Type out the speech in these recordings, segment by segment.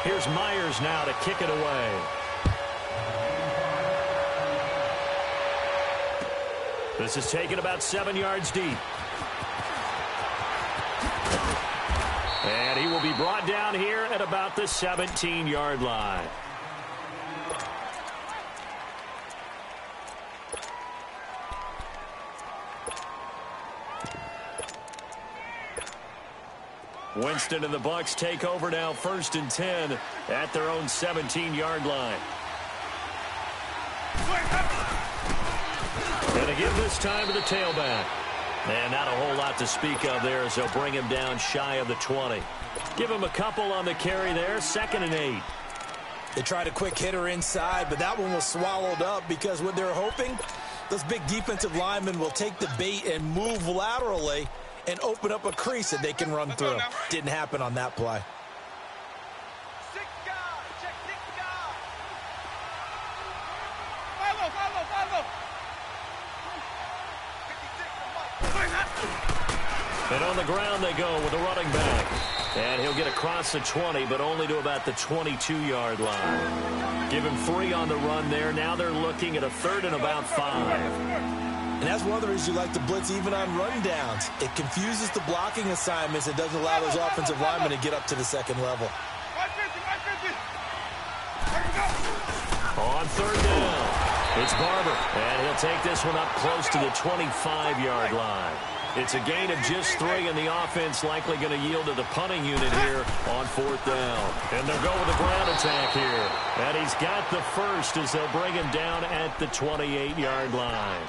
Here's Myers now to kick it away. This is taken about 7 yards deep. And he will be brought down here at about the 17-yard line. Winston and the Bucs take over now, 1st and 10 at their own 17-yard line. Going to give this time to the tailback. And not a whole lot to speak of there as they'll bring him down shy of the 20. Give him a couple on the carry there, 2nd and 8. They tried a quick hitter inside, but that one was swallowed up because what they're hoping, those big defensive linemen will take the bait and move laterally and open up a crease that they can run through. Didn't happen on that play. And on the ground they go with a running back. And he'll get across the 20, but only to about the 22-yard line. Give him 3 on the run there. Now they're looking at a 3rd and about 5. And that's one of the reasons you like to blitz even on rundowns. It confuses the blocking assignments. It doesn't allow those offensive linemen to get up to the 2nd level. On 3rd down, it's Barber. And he'll take this one up close to the 25-yard line. It's a gain of just 3, and the offense likely going to yield to the punting unit here on 4th down. And they'll go with a ground attack here. And he's got the first as they'll bring him down at the 28-yard line.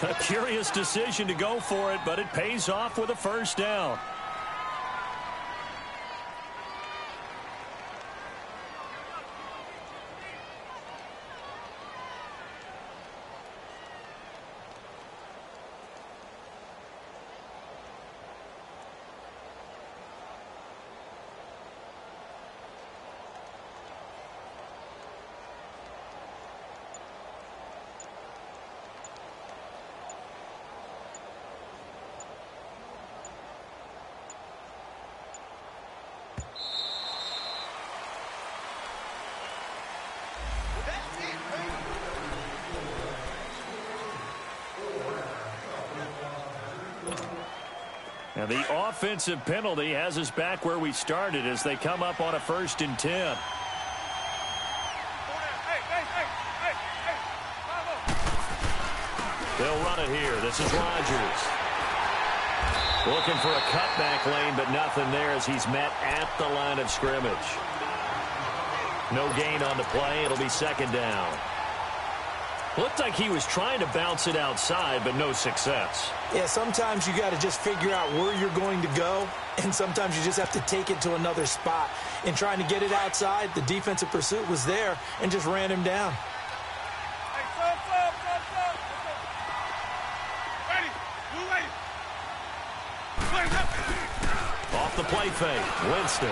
A curious decision to go for it, but it pays off with a 1st down. Now the offensive penalty has us back where we started as they come up on a 1st and 10. They'll run it here. This is Rodgers. Looking for a cutback lane, but nothing there as he's met at the line of scrimmage. No gain on the play. It'll be 2nd down. Looked like he was trying to bounce it outside, but no success. Yeah, sometimes you got to just figure out where you're going to go, and sometimes you just have to take it to another spot. In trying to get it outside, the defensive pursuit was there and just ran him down. Off the play fake, Winston.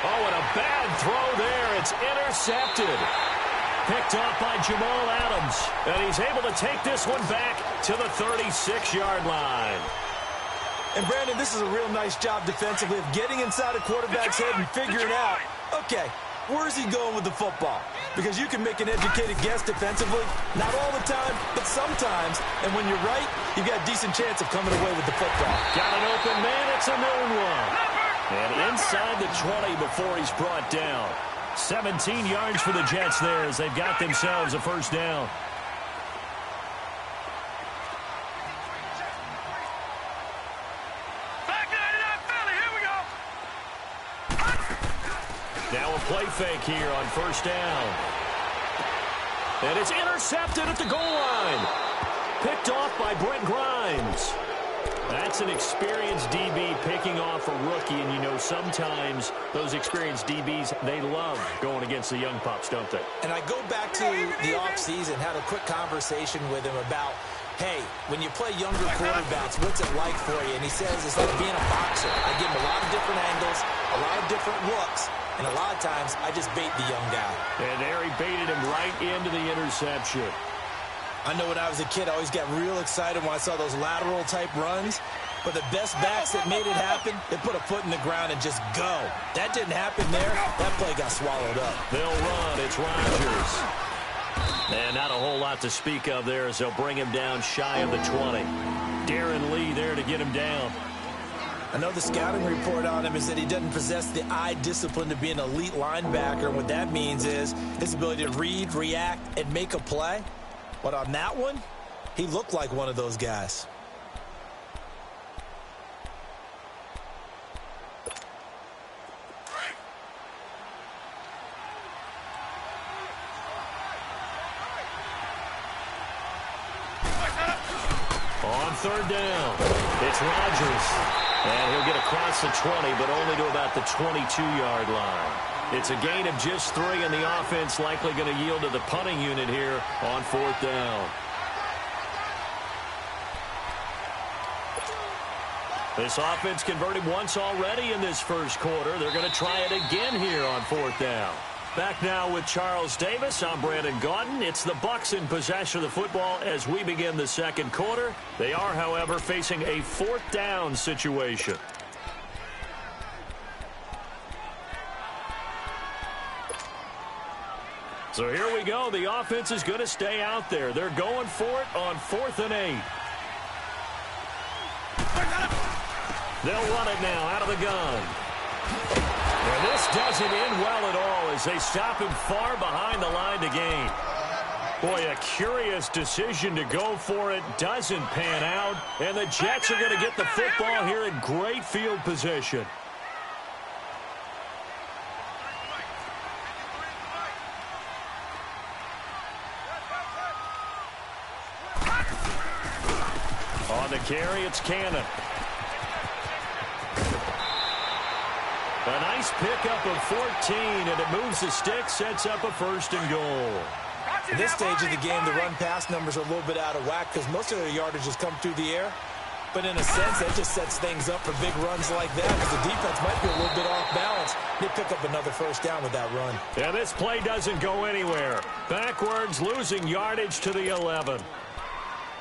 Oh, and a bad throw there. It's intercepted. Picked off by Jamal Adams. And he's able to take this one back to the 36-yard line. And, Brandon, this is a real nice job defensively of getting inside a quarterback's head and figuring out, okay, where's he going with the football? Because you can make an educated guess defensively, not all the time, but sometimes. And when you're right, you've got a decent chance of coming away with the football. Got an open man. It's a known one. And inside the 20 before he's brought down. 17 yards for the Jets there as they've got themselves a 1st down. Now a play fake here on 1st down. And it's intercepted at the goal line. Picked off by Brent Grimes. That's an experienced DB picking off a rookie, and you know sometimes those experienced DBs, they love going against the young pups, don't they? And I go back to the offseason, had a quick conversation with him about, hey, when you play younger quarterbacks, what's it like for you? And he says it's like being a boxer. I give him a lot of different angles, a lot of different looks, and a lot of times I just bait the young guy. And there he baited him right into the interception. I know when I was a kid, I always got real excited when I saw those lateral-type runs. But the best backs that made it happen, they put a foot in the ground and just go. That didn't happen there. That play got swallowed up. They'll run. It's Rodgers. And not a whole lot to speak of there as they'll bring him down shy of the 20. Darren Lee there to get him down. I know the scouting report on him is that he doesn't possess the eye discipline to be an elite linebacker. And what that means is his ability to read, react, and make a play. But on that one, he looked like one of those guys. On third down, it's Rodgers. And he'll get across the 20, but only to about the 22-yard line. It's a gain of just 3, and the offense likely going to yield to the punting unit here on fourth down. This offense converted once already in this first quarter. They're going to try it again here on fourth down. Back now with Charles Davis. I'm Brandon Gaudin. It's the Bucs in possession of the football as we begin the second quarter. They are, however, facing a fourth down situation. So here we go. The offense is going to stay out there. They're going for it on 4th and 8. They'll run it now out of the gun. And this doesn't end well at all as they stop him far behind the line to gain. Boy, a curious decision to go for it. Doesn't pan out. And the Jets are going to get the football here in great field position. On the carry, it's Cannon. A nice pickup of 14, and it moves the stick, sets up a 1st and goal. At this stage of the game, the run-pass numbers are a little bit out of whack because most of their yardage has come through the air. But in a sense, that just sets things up for big runs like that because the defense might be a little bit off balance. They pick up another 1st down with that run. Yeah, this play doesn't go anywhere. Backwards, losing yardage to the 11.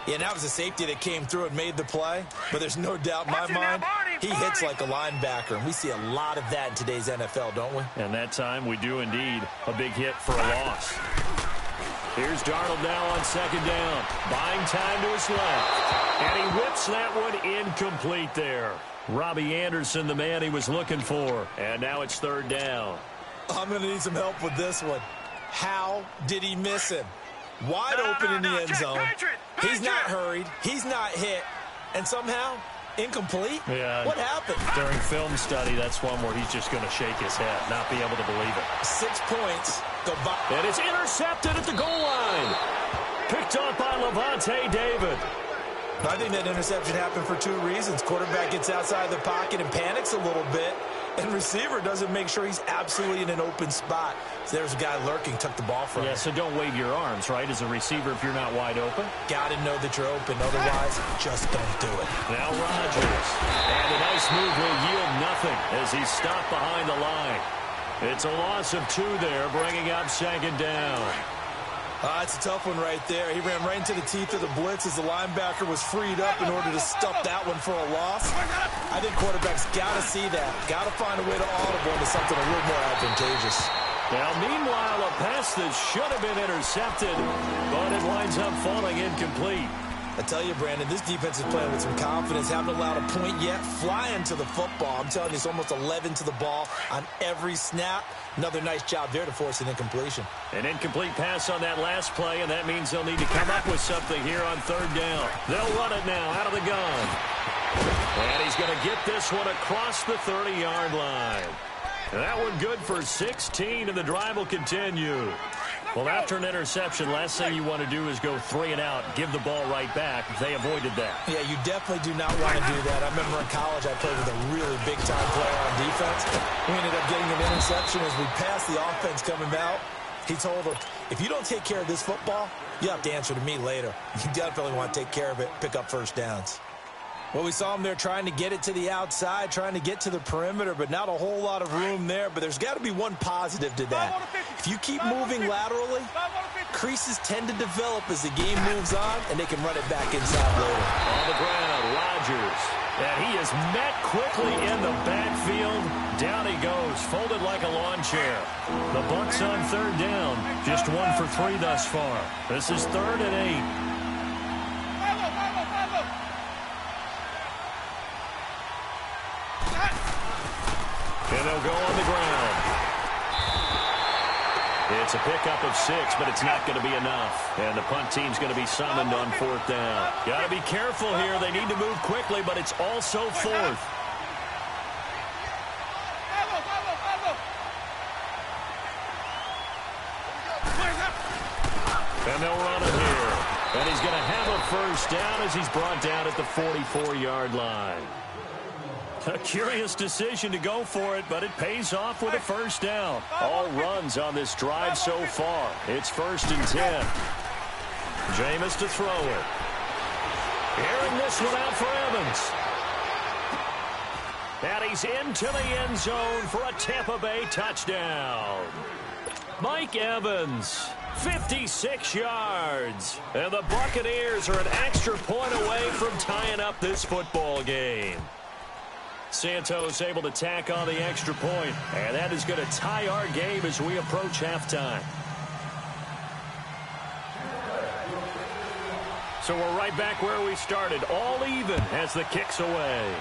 Yeah, and that was a safety that came through and made the play. But there's no doubt in my mind, he hits like a linebacker. And we see a lot of that in today's NFL, don't we? And that time we do indeed. A big hit for a loss. Here's Darnold now on 2nd down. Buying time to his left. And he whips that one incomplete there. Robbie Anderson, the man he was looking for. And now it's 3rd down. I'm going to need some help with this one. How did he miss him? Wide open in the end zone. He's not hurried. He's not hit. And somehow, incomplete? Yeah. What happened? During film study, that's one where he's just going to shake his head, not be able to believe it. 6 points. Goodbye. And it's intercepted at the goal line. Picked off by Levante David. I think that interception happened for 2 reasons. Quarterback gets outside the pocket and panics a little bit. And receiver doesn't make sure he's absolutely in an open spot. So there's a guy lurking, took the ball from him. Yeah, so don't wave your arms, right, as a receiver if you're not wide open. Got to know that you're open. Otherwise, just don't do it. Now Rodgers. And a nice move will yield nothing as he's stopped behind the line. It's a loss of 2 there, bringing up 2nd down. It's a tough one right there. He ran right into the teeth of the blitz as the linebacker was freed up in order to stuff that one for a loss. I think quarterbacks got to see that. Got to find a way to audible into something a little more advantageous. Now, meanwhile, a pass that should have been intercepted, but it winds up falling incomplete. I tell you, Brandon, this defense is playing with some confidence. Haven't allowed a point yet. Flying to the football. I'm telling you, it's almost 11 to the ball on every snap. Another nice job there to force an incompletion. An incomplete pass on that last play, and that means they'll need to come up with something here on 3rd down. They'll run it now out of the gun. And he's going to get this one across the 30-yard line. And that one good for 16, and the drive will continue. Well, after an interception, last thing you want to do is go 3 and out, give the ball right back. They avoided that. Yeah, you definitely do not want to do that. I remember in college I played with a really big-time player on defense. We ended up getting an interception as we passed the offense coming out. He told him, if you don't take care of this football, you have to answer to me later. You definitely want to take care of it, pick up 1st downs. Well, we saw him there trying to get it to the outside, trying to get to the perimeter, but not a whole lot of room there. But there's got to be one positive to that. If you keep moving laterally, creases tend to develop as the game moves on, and they can run it back inside later. On the ground, Rodgers. And he is met quickly in the backfield. Down he goes, folded like a lawn chair. The Bucs on third down. Just 1 for 3 thus far. This is 3rd and 8. And they'll go on the ground. It's a pickup of 6, but it's not going to be enough. And the punt team's going to be summoned on 4th down. Got to be careful here. They need to move quickly, but it's also 4th. And they'll run it here. And he's going to have a first down as he's brought down at the 44-yard line. A curious decision to go for it, but it pays off with a first down. All runs on this drive so far. It's 1st and 10. Jameis to throw it. Airing this one out for Evans. And he's into the end zone for a Tampa Bay touchdown. Mike Evans, 56 yards. And the Buccaneers are an extra point away from tying up this football game. Santos able to tack on the extra point, and that is going to tie our game as we approach halftime. So we're right back where we started, all even as the kick's away.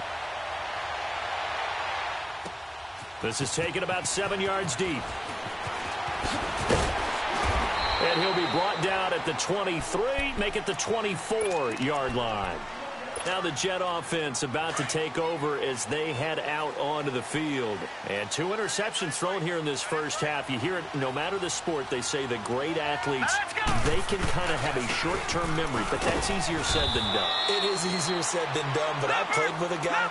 This is taken about 7 yards deep. And he'll be brought down at the 23, make it the 24-yard line. Now the Jet offense about to take over as they head out onto the field. And 2 interceptions thrown here in this first half. You hear it, no matter the sport, they say the great athletes, they can kind of have a short-term memory, but that's easier said than done. It is easier said than done, but I played with a guy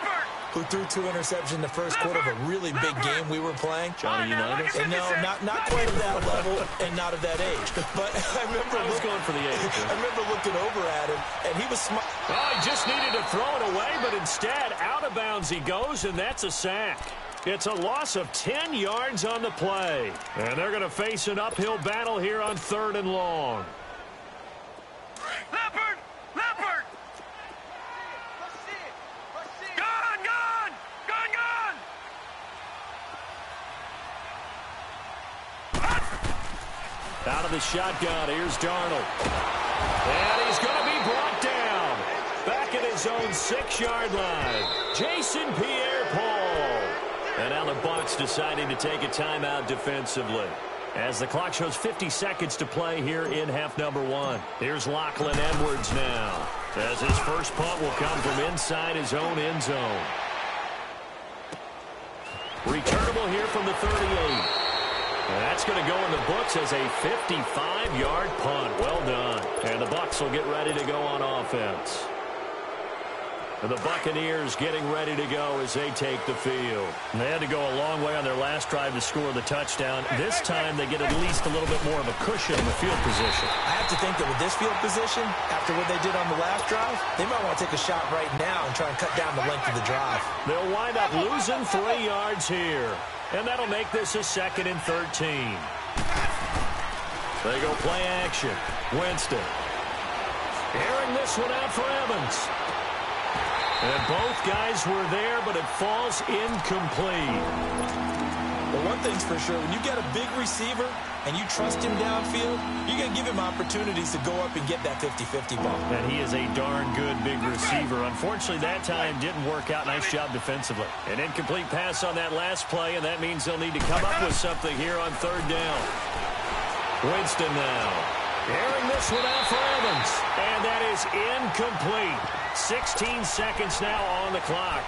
who threw 2 interceptions in the first quarter of a really big game we were playing. Johnny Unitas? And no, not quite at that level and not at that age. But I remember going for the age. I remember looking over at him, and he was smart. Oh, he just needed to throw it away, but instead, out of bounds he goes, and that's a sack. It's a loss of 10 yards on the play. And they're going to face an uphill battle here on 3rd and long. Leopard! Leopard! Gone! Gone! Gone! Gone! Out of the shotgun, here's Darnold. And he's going to be brought down. Back at his own 6-yard line. Jason Pierre-Paul. And now the Bucs deciding to take a timeout defensively. As the clock shows 50 seconds to play here in half number 1. Here's Lachlan Edwards now. As his first punt will come from inside his own end zone. Returnable here from the 38. And that's going to go in the books as a 55-yard punt. Well done. And the Bucs will get ready to go on offense. And the Buccaneers getting ready to go as they take the field. And they had to go a long way on their last drive to score the touchdown. This time they get at least a little bit more of a cushion in the field position. I have to think that with this field position, after what they did on the last drive, they might want to take a shot right now and try and cut down the length of the drive. They'll wind up losing 3 yards here. And that'll make this a 2nd and 13. They go play action. Winston. Airing this one out for Evans. And both guys were there, but it falls incomplete. Well, one thing's for sure, when you get a big receiver and you trust him downfield, you're going to give him opportunities to go up and get that 50-50 ball. And he is a darn good big receiver. Unfortunately, that time didn't work out. Nice job defensively. An incomplete pass on that last play, and that means they'll need to come up with something here on 3rd down. Winston now. Airing this one out for Evans. And that is incomplete. 16 seconds now on the clock.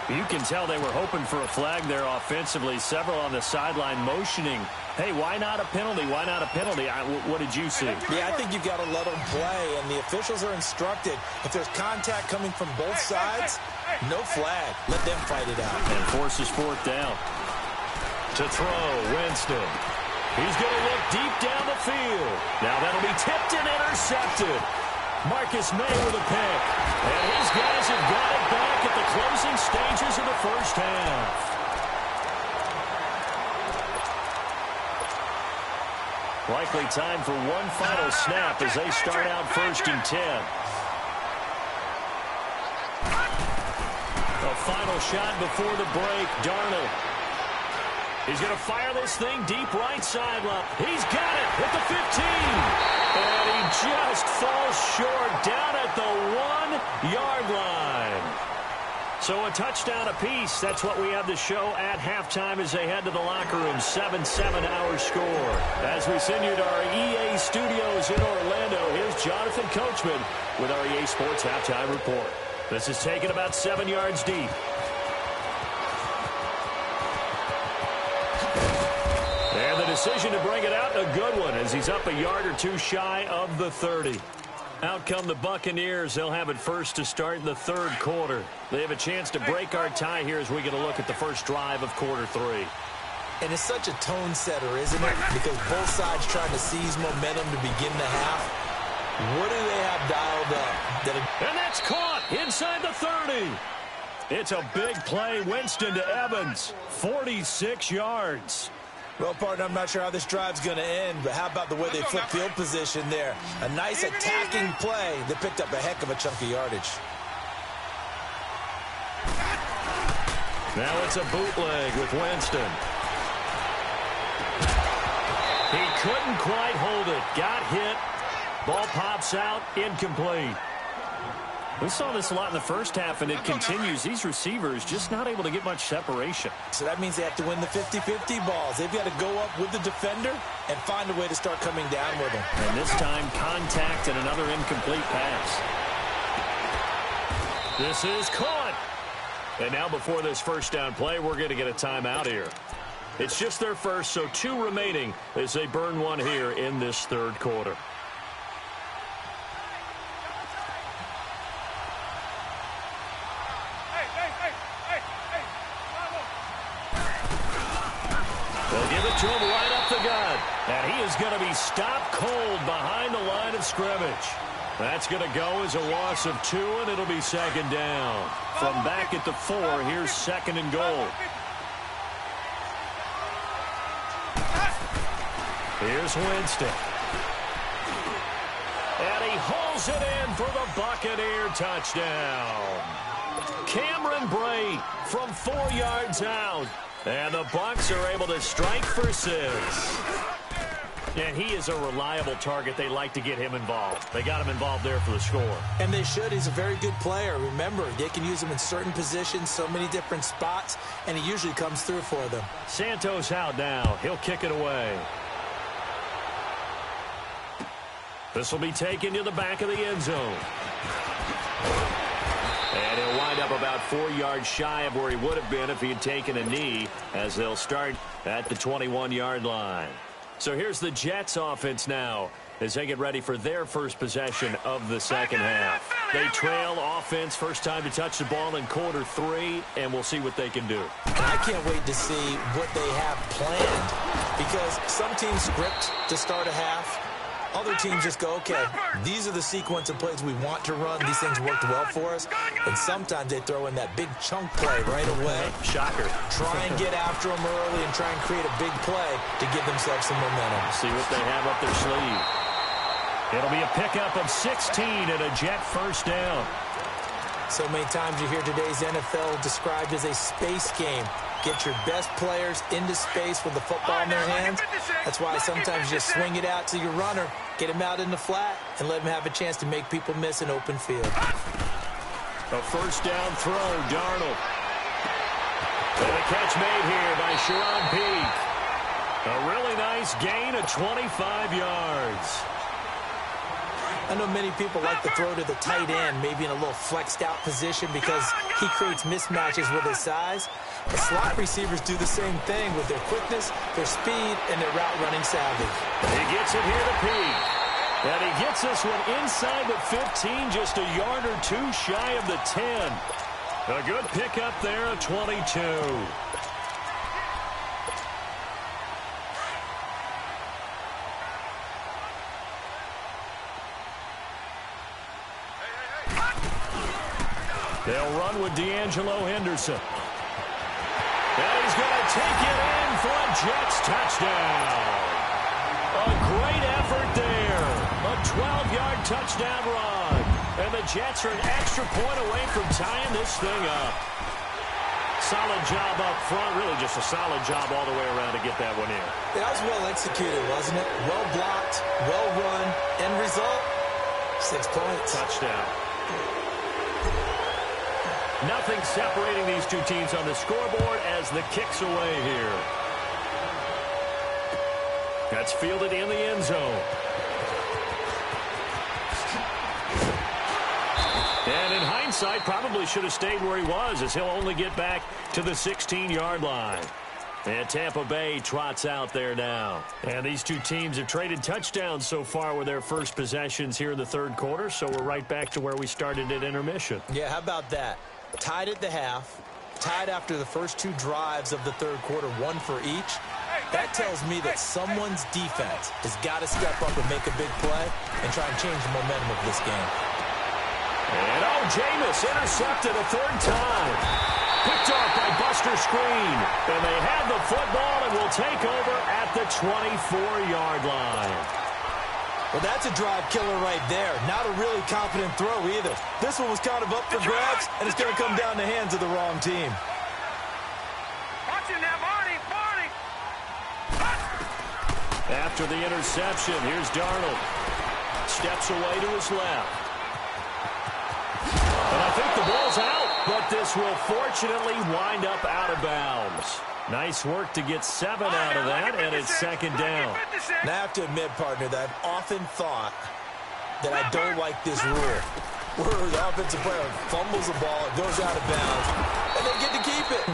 You can tell they were hoping for a flag there offensively. Several on the sideline motioning. Hey, why not a penalty? Why not a penalty? What did you see? Yeah, I think you've got to let them play, and the officials are instructed. If there's contact coming from both sides, no flag. Let them fight it out. And forces 4th down. To throw, Winston. He's going to look deep down the field. Now that'll be tipped and intercepted. Marcus May with a pick. And his guys have got it back at the closing stages of the first half. Likely time for one final snap as they start out 1st and 10. final shot before the break. Darnold. He's going to fire this thing deep right sideline. He's got it at the 15. And he just falls short down at the 1-yard line. So a touchdown apiece. That's what we have to show at halftime as they head to the locker room. 7-7 our score. As we send you to our EA studios in Orlando, here's Jonathan Coachman with our EA Sports Halftime Report. This is taken about 7 yards deep. And the decision to bring it out, a good one, as he's up a yard or two shy of the 30. Out come the Buccaneers. They'll have it first to start in the third quarter. They have a chance to break our tie here as we get a look at the first drive of quarter 3. And it's such a tone setter, isn't it? Because both sides trying to seize momentum to begin the half. What do they have dialed up? And that's caught inside the 30. It's a big play. Winston to Evans. 46 yards. Well, partner, I'm not sure how this drive's going to end, but how about the way they flip field position there? A nice attacking play that picked up a heck of a chunk of yardage. Now it's a bootleg with Winston. He couldn't quite hold it. Got hit. Ball pops out. Incomplete. We saw this a lot in the first half, and it continues. These receivers just not able to get much separation. So that means they have to win the 50-50 balls. They've got to go up with the defender and find a way to start coming down with them. And this time, contact and another incomplete pass. This is caught. And now before this first down play, we're going to get a timeout here. It's just their first, so 2 remaining as they burn one here in this third quarter. They'll give it to him right up the gut. And he is going to be stopped cold behind the line of scrimmage. That's going to go as a loss of 2, and it'll be second down. From back at the 4, here's second and goal. Here's Winston. And he hauls it in for the Buccaneer touchdown. Cameron Bray from 4 yards out. And the Bucs are able to strike for 6. And he is a reliable target. They like to get him involved. They got him involved there for the score. And they should. He's a very good player. Remember, they can use him in certain positions, so many different spots, and he usually comes through for them. Santos out now. He'll kick it away. This will be taken to the back of the end zone. And he'll wind up about 4 yards shy of where he would have been if he had taken a knee, as they'll start at the 21-yard line. So here's the Jets offense now as they get ready for their first possession of the second half. They trail offense, first time to touch the ball in quarter 3, and we'll see what they can do. I can't wait to see what they have planned, because some teams script to start a half. Other teams just go, okay, these are the sequence of plays we want to run. These things worked well for us. And sometimes they throw in that big chunk play right away. Shocker. Try and get after them early and try and create a big play to give themselves some momentum. See what they have up their sleeve. It'll be a pickup of 16 and a Jet first down. So many times you hear today's NFL described as a space game. Get your best players into space with the football in their hands. That's why sometimes you just swing it out to your runner, get him out in the flat, and let him have a chance to make people miss an open field. A first down throw, Darnold. And a catch made here by Sharon Peake. A really nice gain of 25 yards. I know many people like to throw to the tight end, maybe in a little flexed out position because he creates mismatches with his size. The slot receivers do the same thing with their quickness, their speed, and their route running savvy. He gets it here to Peake. And he gets this one inside the 15, just a yard or 2 shy of the 10. A good pickup there at 22. They'll run with D'Angelo Henderson. And he's going to take it in for a Jets touchdown. A great effort there. A 12-yard touchdown run. And the Jets are an extra point away from tying this thing up. solid job up front. Really just a solid job all the way around to get that one in. That was well executed, wasn't it? Well blocked, well run. End result, 6 points. Touchdown. Nothing separating these two teams on the scoreboard as the kick's away here. That's fielded in the end zone. And in hindsight, probably should have stayed where he was, as he'll only get back to the 16-yard line. And Tampa Bay trots out there now. And these two teams have traded touchdowns so far with their first possessions here in the third quarter, so we're right back to where we started at intermission. Yeah, how about that? Tied at the half, tied after the first 2 drives of the third quarter, 1 for each. That tells me that someone's defense has got to step up and make a big play and try and change the momentum of this game. And Jameis intercepted a third time. Picked off by Buster Screen. And they have the football and will take over at the 24-yard line. Well, that's a drive killer right there. Not a really confident throw either. This one was kind of up for grabs, and it's going to come down the hands of the wrong team. Watch him now, Barney. After the interception, here's Darnold. Steps away to his left. And I think the ball's out, but this will fortunately wind up out of bounds. Nice work to get 7 out of that, and it's second down. Now, I have to admit, partner, that I've often thought that I don't like this rule, where the offensive player fumbles the ball, it goes out of bounds, and they get to keep it.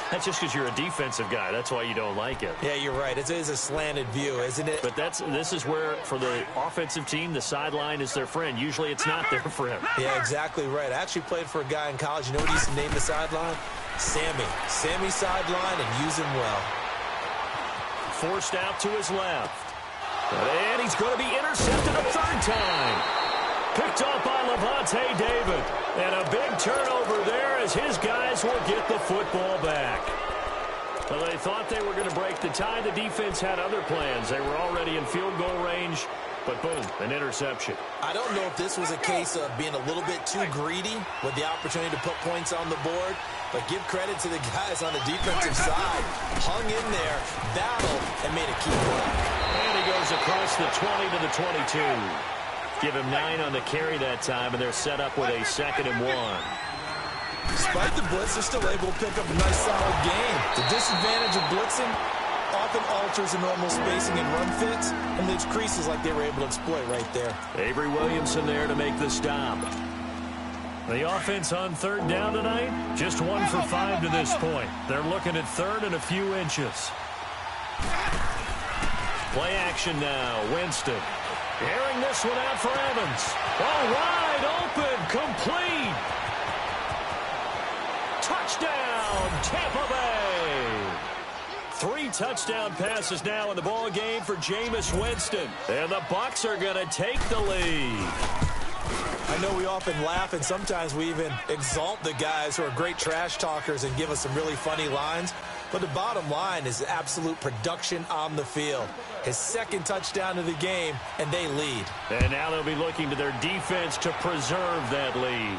That's just because you're a defensive guy. That's why you don't like it. Yeah, you're right. It is a slanted view, isn't it? But this is where, for the offensive team, the sideline is their friend. Usually it's not there for him. Yeah, exactly right. I actually played for a guy in college. You know what he used to name the sideline? Sammy. Sammy sideline, and use him well. Forced out to his left. And he's going to be intercepted a third time. Picked off by Levante David. And a big turnover there as his guys will get the football back. Well, they thought they were going to break the tie. The defense had other plans. They were already in field goal range. But boom, an interception. I don't know if this was a case of being a little bit too greedy with the opportunity to put points on the board. But give credit to the guys on the defensive side. Hung in there, battled, and made a key play. And he goes across the 20 to the 22. Give him 9 on the carry that time, and they're set up with a 2nd and 1. Despite the blitz, they're still able to pick up a nice, solid game. The disadvantage of blitzing often alters the normal spacing and run fits, and leaves creases like they were able to exploit right there. Avery Williamson there to make the stop. The offense on third down tonight, just 1 for 5 to this point. They're looking at third and a few inches. Play action now, Winston. Airing this one out for Evans. Oh, wide open, complete. Touchdown, Tampa Bay. 3 touchdown passes now in the ball game for Jameis Winston. And the Bucs are going to take the lead. I know we often laugh, and sometimes we even exalt the guys who are great trash talkers and give us some really funny lines. But the bottom line is absolute production on the field. His 2nd touchdown of the game, and they lead. And now they'll be looking to their defense to preserve that lead.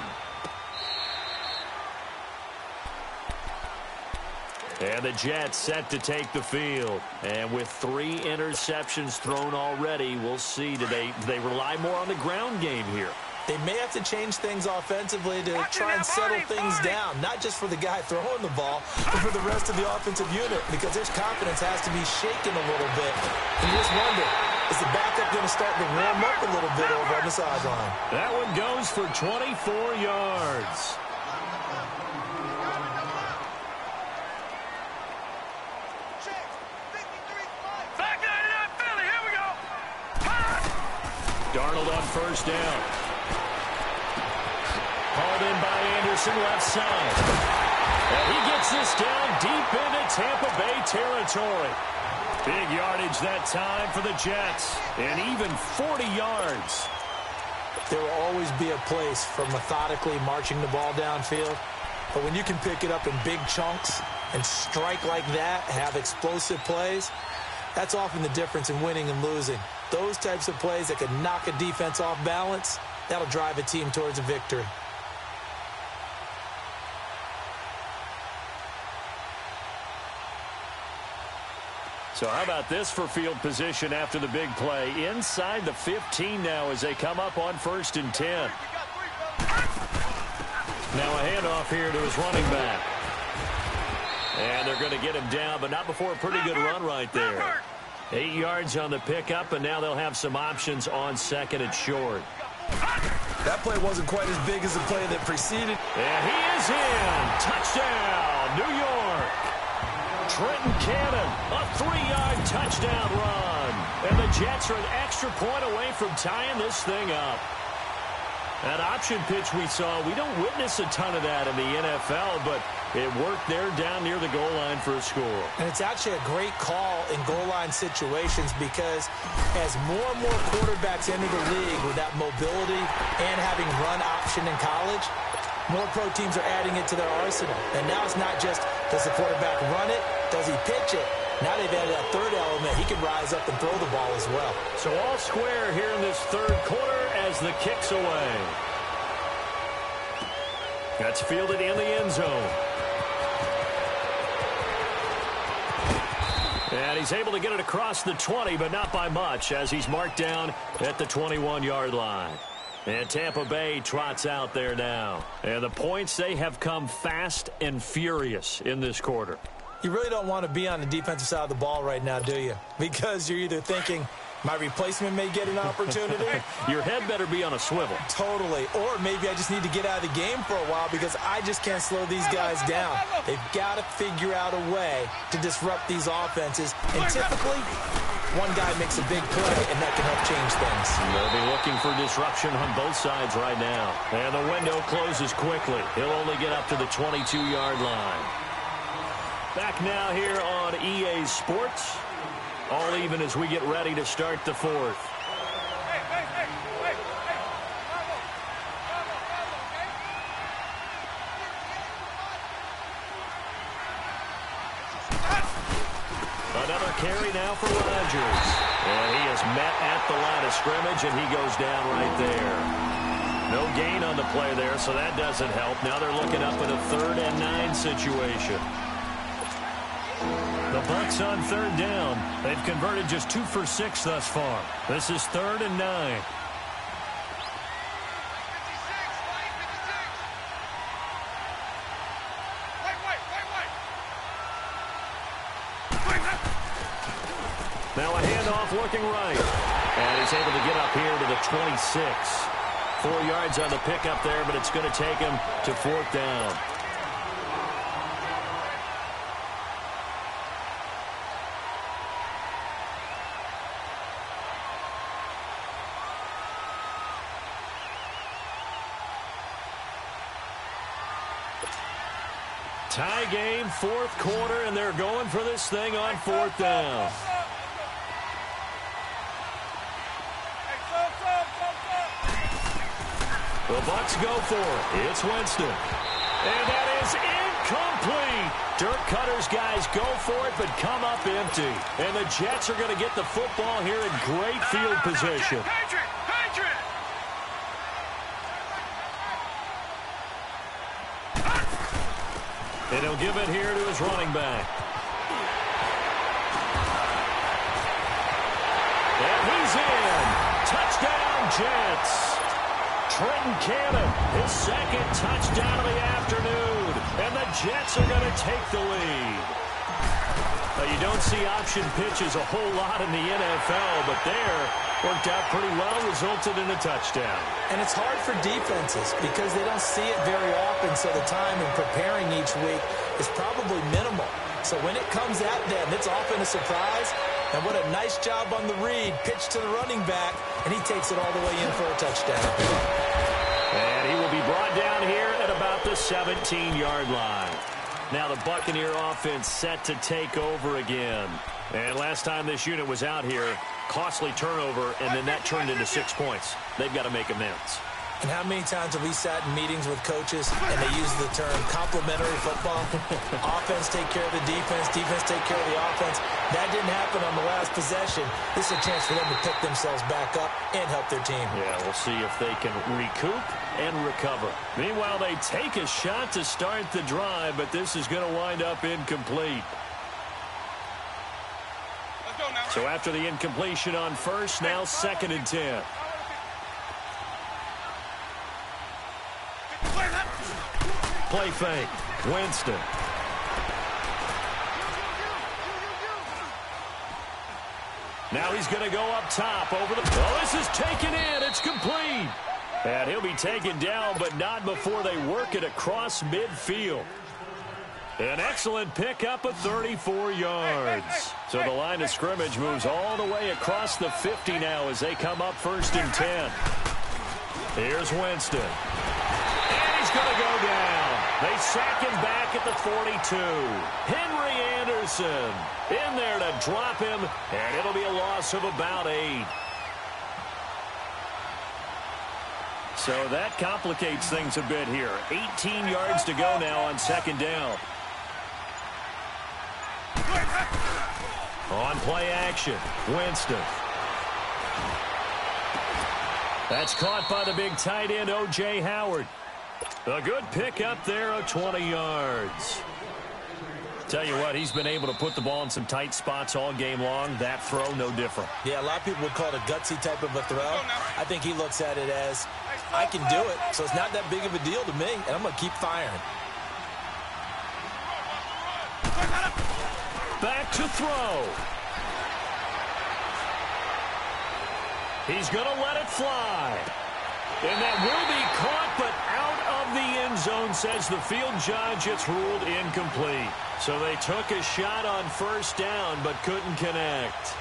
And the Jets set to take the field. And with 3 interceptions thrown already, we'll see. Do they rely more on the ground game here? They may have to change things offensively to try and settle things down, not just for the guy throwing the ball, but for the rest of the offensive unit, because their confidence has to be shaken a little bit. And you just wonder, is the backup going to start to warm up a little bit over on the sideline? That one goes for 24 yards. Darnold on first down. Hauled in by Anderson, left side. And he gets this down deep into Tampa Bay territory. Big yardage that time for the Jets. And even 40 yards. There will always be a place for methodically marching the ball downfield. But when you can pick it up in big chunks and strike like that, have explosive plays, that's often the difference in winning and losing. Those types of plays that can knock a defense off balance, that'll drive a team towards a victory. So how about this for field position after the big play? Inside the 15 now as they come up on 1st and 10. Now a handoff here to his running back. And they're going to get him down, but not before a pretty good run right there. 8 yards on the pickup, and now they'll have some options on 2nd and short. That play wasn't quite as big as the play that preceded. And he is in. Touchdown, New York. Trenton Cannon, a 3-yard touchdown run. And the Jets are an extra point away from tying this thing up. That option pitch we saw, we don't witness a ton of that in the NFL, but it worked there down near the goal line for a score. And it's actually a great call in goal line situations because as more and more quarterbacks enter the league with that mobility and having run option in college, more pro teams are adding it to their arsenal. And now it's not just, does the quarterback run it? Does he pitch it? Now they've added that third element. He can rise up and throw the ball as well. So all square here in this third quarter as the kick's away. That's fielded in the end zone. And he's able to get it across the 20, but not by much as he's marked down at the 21-yard line. And Tampa Bay trots out there now. And the points, they have come fast and furious in this quarter. You really don't want to be on the defensive side of the ball right now, do you? Because you're either thinking, my replacement may get an opportunity. Your head better be on a swivel. Totally. Or maybe I just need to get out of the game for a while because I just can't slow these guys down. They've got to figure out a way to disrupt these offenses. And typically, one guy makes a big play, and that can help change things. They'll be looking for disruption on both sides right now. And the window closes quickly. He'll only get up to the 22-yard line. Back now here on EA Sports. All even as we get ready to start the fourth. Another carry now for Rodgers. And he is met at the line of scrimmage, and he goes down right there. No gain on the play there, so that doesn't help. Now they're looking up at a 3rd and 9 situation. The Bucs on 3rd down. They've converted just 2 for 6 thus far. This is 3rd and 9. Now a handoff looking right. And he's able to get up here to the 26. 4 yards on the pickup there, but it's going to take him to 4th down. Tie game, 4th quarter, and they're going for this thing on 4th down. The Bucs go for it. It's Winston. And that is incomplete. Dirk Cutter's guys go for it, but come up empty. And the Jets are going to get the football here in great field position. And he'll give it here to his running back. And he's in. Touchdown, Jets. Trenton Cannon, his 2nd touchdown of the afternoon. And the Jets are going to take the lead. Now, you don't see option pitches a whole lot in the NFL, but there worked out pretty well, resulted in a touchdown. And it's hard for defenses because they don't see it very often, so the time in preparing each week is probably minimal. So when it comes at them, it's often a surprise. And what a nice job on the read. Pitch to the running back, and he takes it all the way in for a touchdown. And he will be brought down here at about the 17-yard line. Now the Buccaneer offense set to take over again. And last time this unit was out here, costly turnover, and then that turned into 6 points. They've got to make amends. And how many times have we sat in meetings with coaches and they use the term complementary football? Offense take care of the defense, defense take care of the offense. That didn't happen on the last possession. This is a chance for them to pick themselves back up and help their team. Yeah, we'll see if they can recoup and recover. Meanwhile, they take a shot to start the drive, but this is going to wind up incomplete. So after the incompletion on first, now 2nd and 10. Play fake. Winston. Now he's going to go up top over the... Oh, this is taken in. It's complete. And he'll be taken down, but not before they work it across midfield. An excellent pickup of 34 yards. So the line of scrimmage moves all the way across the 50 now as they come up 1st and 10. Here's Winston. And he's going to go down. They sack him back at the 42. Henry Anderson in there to drop him, and it'll be a loss of about 8. So that complicates things a bit here. 18 yards to go now on 2nd down. On play action, Winston. That's caught by the big tight end, O.J. Howard. A good pickup there of 20 yards. Tell you what, he's been able to put the ball in some tight spots all game long. That throw, no different. Yeah, a lot of people would call it a gutsy type of a throw. I think he looks at it as, I can do it, so it's not that big of a deal to me, and I'm going to keep firing. Back to throw. He's going to let it fly. And that will be caught, but out of the end zone, says the field judge. It's ruled incomplete. So they took a shot on 1st down, but couldn't connect.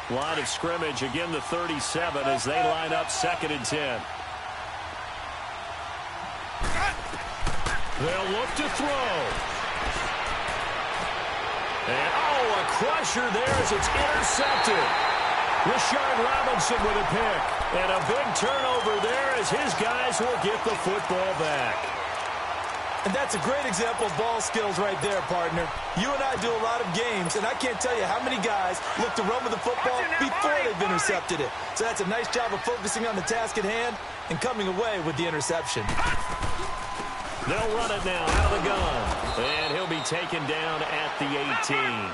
Line of scrimmage, again the 37 as they line up 2nd and 10. They'll look to throw. And, oh, a crusher there as it's intercepted. Rashard Robinson with a pick. And a big turnover there as his guys will get the football back. And that's a great example of ball skills right there, partner. You and I do a lot of games, and I can't tell you how many guys look to run with the football before they've intercepted it. So that's a nice job of focusing on the task at hand and coming away with the interception. They'll run it now out of the gun. And he'll be taken down at the 18.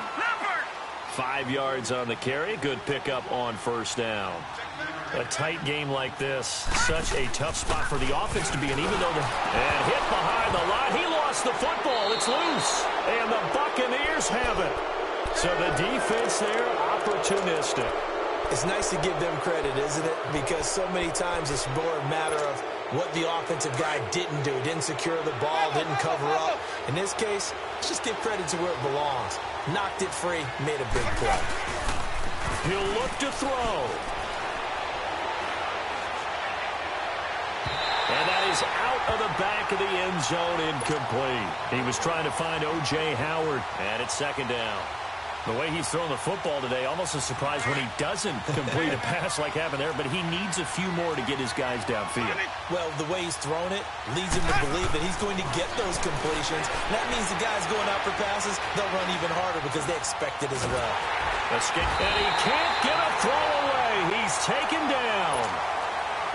5 yards on the carry. Good pickup on 1st down. A tight game like this, such a tough spot for the offense to be in, even though and hit behind the line. He lost the football. It's loose. And the Buccaneers have it. So the defense there, opportunistic. It's nice to give them credit, isn't it? Because so many times it's more a matter of what the offensive guy didn't do. Didn't secure the ball, didn't cover up. In this case, let's just give credit to where it belongs. Knocked it free, made a big play. He'll look to throw. And that is out of the back of the end zone, incomplete. He was trying to find O.J. Howard, and it's 2nd down. The way he's thrown the football today, almost a surprise when he doesn't complete a pass like happened there, but he needs a few more to get his guys downfield. Well, the way he's thrown it leads him to believe that he's going to get those completions. And that means the guys going out for passes, they'll run even harder because they expect it as well. And he can't get a throw away. He's taken down.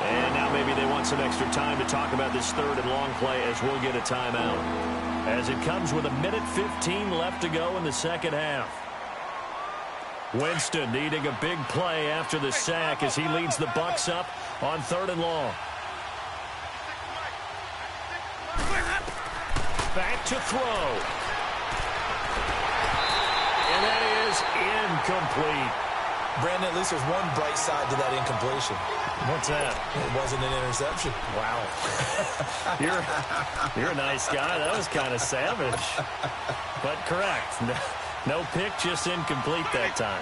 And now maybe they want some extra time to talk about this 3rd and long play as we'll get a timeout. As it comes with 1:15 left to go in the 2nd half. Winston needing a big play after the sack as he leads the Bucs up on 3rd and long. Back to throw. And that is incomplete. Brandon, at least there's one bright side to that incompletion. What's that? It wasn't an interception. Wow. You're a nice guy. That was kind of savage. But correct. No pick, just incomplete that time.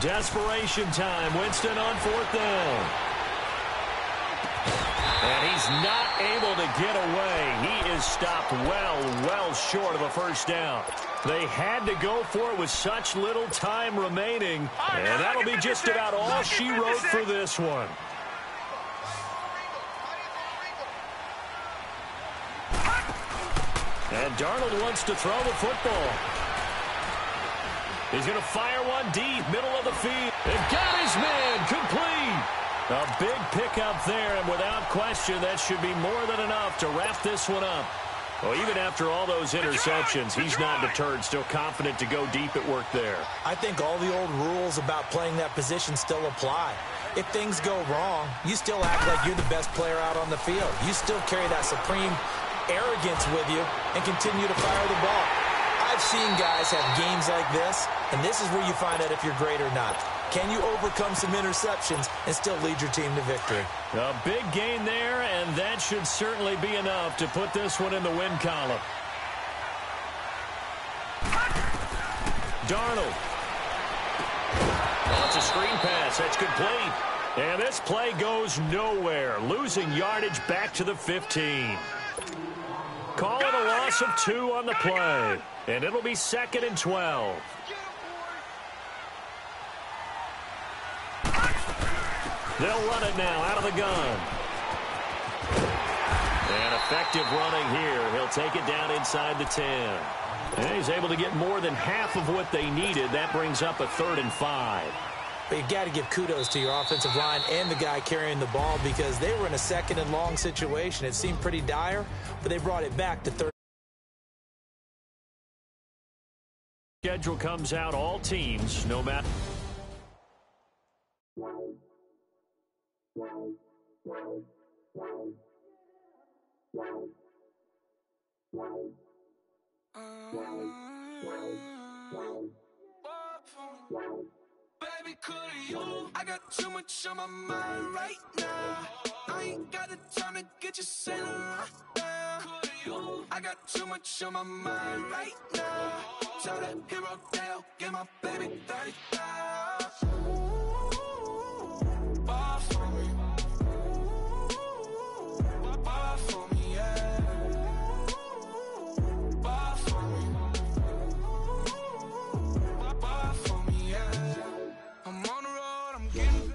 Desperation time. Winston on 4th down. And he's not able to get away. He is stopped well short of a 1st down. They had to go for it with such little time remaining. And that'll be just about all she wrote for this one. And And Darnold wants to throw the football. He's going to fire one deep, middle of the field. And got his man, complete. A big pickup there, and without question, that should be more than enough to wrap this one up. Well, even after all those interceptions, he's not deterred, still confident to go deep at work there. I think all the old rules about playing that position still apply. If things go wrong, you still act like you're the best player out on the field. You still carry that supreme arrogance with you and continue to fire the ball. I've seen guys have games like this, and this is where you find out if you're great or not. Can you overcome some interceptions and still lead your team to victory? A big gain there, and that should certainly be enough to put this one in the win column. Darnold. Oh, it's a screen pass. That's complete. And this play goes nowhere. Losing yardage back to the 15. Call it a loss of 2 on the play. And it'll be 2nd and 12. They'll run it now out of the gun. And effective running here. He'll take it down inside the 10. And he's able to get more than half of what they needed. That brings up a 3rd and 5. But you've got to give kudos to your offensive line and the guy carrying the ball because they were in a 2nd and long situation. It seemed pretty dire, but they brought it back to 3rd. Schedule comes out, all teams, no matter. Baby, could you? I got too much on my mind right now. I ain't got the time to get you sailing right now. Could you? I got too much on my mind right now. Tell that hero Dale, get my baby 30,000. Ball for me. Ball for me, yeah. Ball for me. Ball for me, yeah. I'm on the road, I'm getting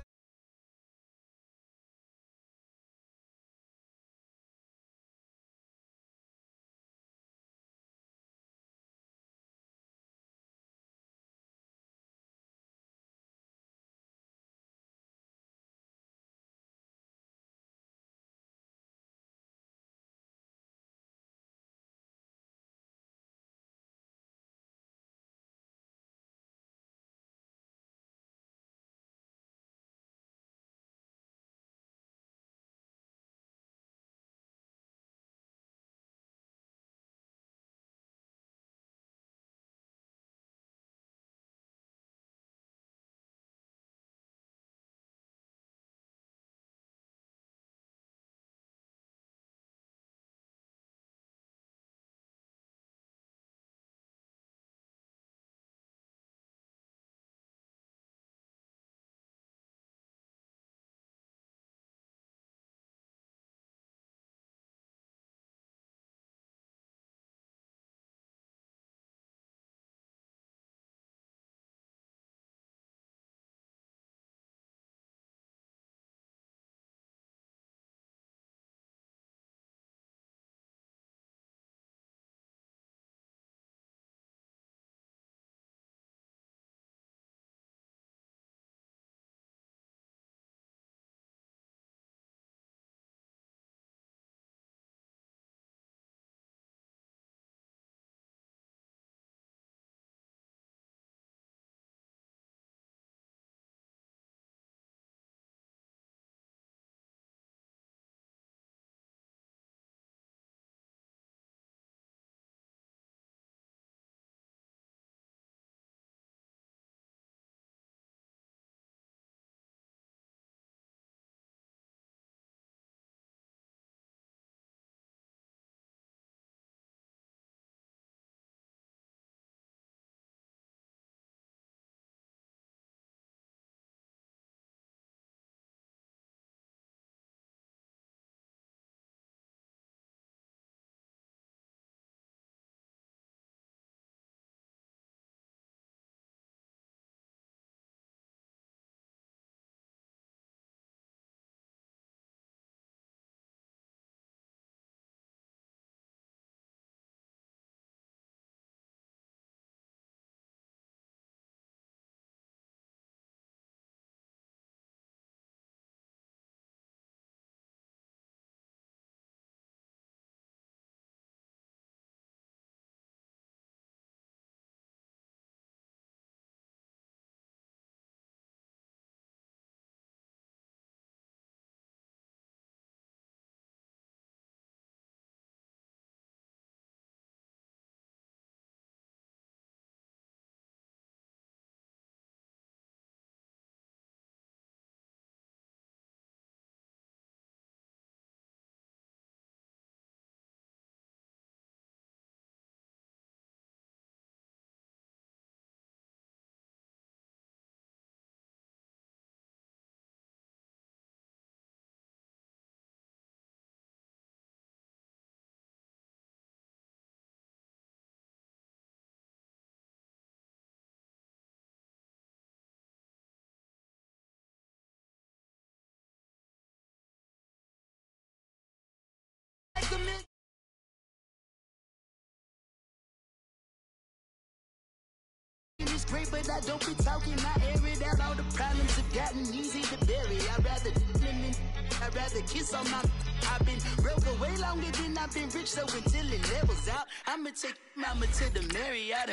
great, but I don't be talking. I air it out. All the problems have gotten easy to bury. I'd rather kiss on my. I've been broke way longer than I've been rich, so until it levels out, I'ma take mama to the Marriott.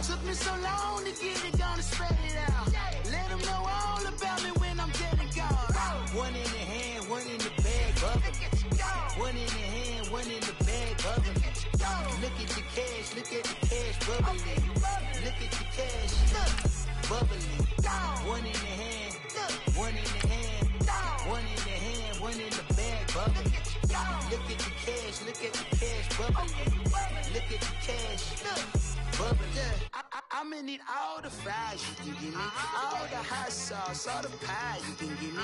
Took me so long to get it, gonna spread it out. Let them know all about me when I'm dead and gone. One in the hand, one in the bag, bubble. One in the hand, one in the bag, bubble. Look at the cash, bubbling. Look at the cash, bubbling. One in the hand, one in the hand, one in the hand, one in the bag, bubbling. Look at the cash, bubbling. Look at the cash, bubbling. I'ma need all the fries you can give me, all the hot sauce, all the pie you can give me.